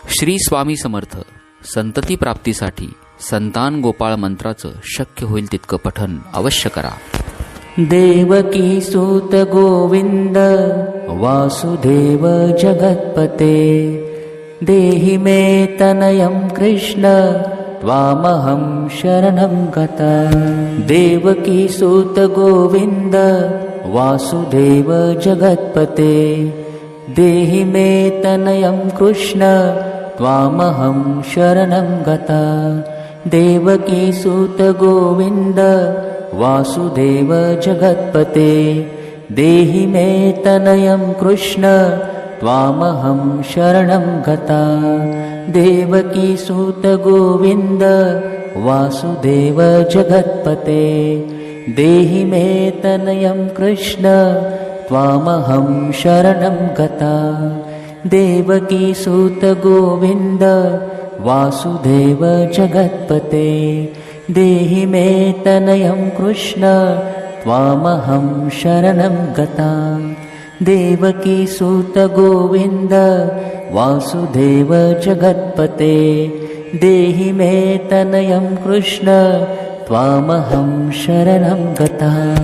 श्री स्वामी समर्थ संतती प्राप्तीसाठी संतान गोपाळ मंत्राचं शक्य होईल तितकं पठन अवश्य करा. देवकी सूत गोविंद वासुदेव जगत्पते देहि मे तनयं कृष्ण त्वामहं शरणं गता. देवकी सूत गोविंद वासुदेव जगत्पते देहि मे तनयं कृष्ण त्वामहं शरणं गता. देवकी सूत गोविंद वासुदेव जगत्पते देहि मे तनयं कृष्ण त्वामहं शरणं गता. देवकी सूत गोविंद वासुदेव जगत्पते देहि मे तनयं कृष्ण त्वामहं शरणं गता. देवकी सूत गोविंद वासुदेव जगत्पते देहि मे तनयं कृष्ण त्वामहं शरणं गता. देवकी सूत गोविंद वासुदेव जगत्पते देहि मे तनयं कृष्ण त्वामहं शरणं गता.